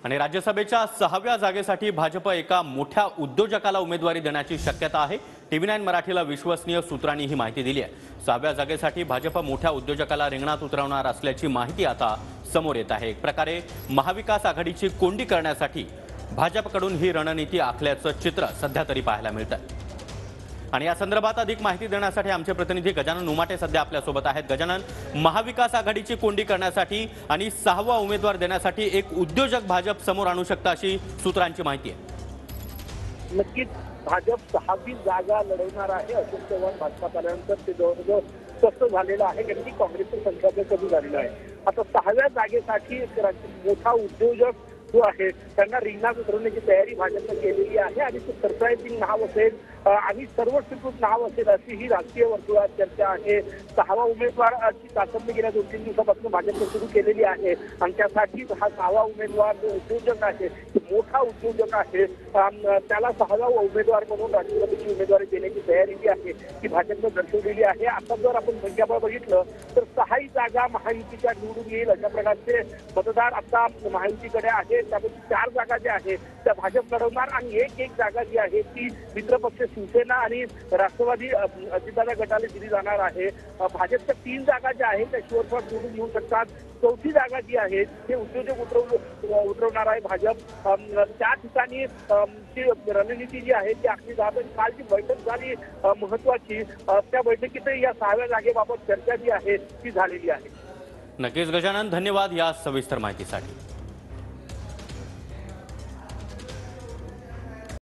आणि राज्यसभेच्या 6व्या जागेसाठी भाजप एका मोठ्या उद्योजकाला उमेदवारी देण्याची शक्यता आहे। TV9 मराठीला विश्वसनीय सूत्रांनी ही माहिती दिली आहे। 6व्या जागेसाठी भाजप मोठ्या उद्योजकाला रिंगणात उतरवणार असल्याची माहिती आता समोर येत आहे। एक प्रकारे महाविकास आघाडीची कोंडी करण्यासाठी भाजपकडून ही रणनीती आखल्याचं चित्र सध्या तरी पाहायला मिळतं। आणि या संदर्भात अधिक माहिती देण्यासाठी आमचे प्रतिनिधी गजानन उमाटे सध्या आपल्या सोबत आहेत। गजानन, महाविकास आघाडीची कोंडी करण्यासाठी आणि 6वा उमेदवार देण्यासाठी एक उद्योजक भाजप समोर आणू शकता अशी सूत्रांची माहिती आहे। नक्कीच भाजप 6वी जागा लढवणार आहे। अशोक चव्हाण भाजपात आल्यानंतर ते जवळजवळ स्पष्ट झालेलं आहे, कारण की काँग्रेसचं संख्याबळ कमी झालेलं आहे। आता 6व्या जागेसाठी मोठा उद्योजक जो आहे त्यांना रिंगणात उतरवण्याची तयारी भाजपने केलेली आहे आणि ते सरप्राइझिंग नाव असेल आणि सर्वस्वीकृत नाव असेल अशी ही राजकीय वर्तुळात चर्चा आहे। 6वा उमेदवाराची चाचपणी गेल्या 2-3 दिवसापासून भाजपने सुरू केलेली आहे आणि त्यासाठी हा 6वा उमेदवार जो उद्योजक आहे, मोठा उद्योजक आहे, त्याला 6वा उमेदवार म्हणून राष्ट्रपतीची उमेदवारी देण्याची तयारी जी आहे ती भाजपने दर्शवलेली आहे। आता जर आपण संख्याबळ बघितलं तर 6ही जागा महायुतीच्या निवडून येईल अशा प्रकारचे मतदार आता महायुतीकडे आहे। त्यापैकी 4 जागा ज्या आहेत त्या भाजप लढवणार आणि एक जागा जी आहे ती मित्रपक्ष शिवसेना आणि राष्ट्रवादी अजितदादा गटाला दिली जाणार आहे। भाजपच्या 3 जागा ज्या आहेत त्या शिवसेना निवडून येऊ शकतात। 4थी जागा जी आहे ते उद्योजक उतरवणार आहे भाजप। त्या ठिकाणी रणनीती जी आहे ती आखली जात आहे। काल जी बैठक झाली महत्वाची, त्या बैठकीत या 6व्या जागेबाबत चर्चा जी आहे ती झालेली आहे। नक्कीच गजानन, धन्यवाद या सविस्तर माहितीसाठी।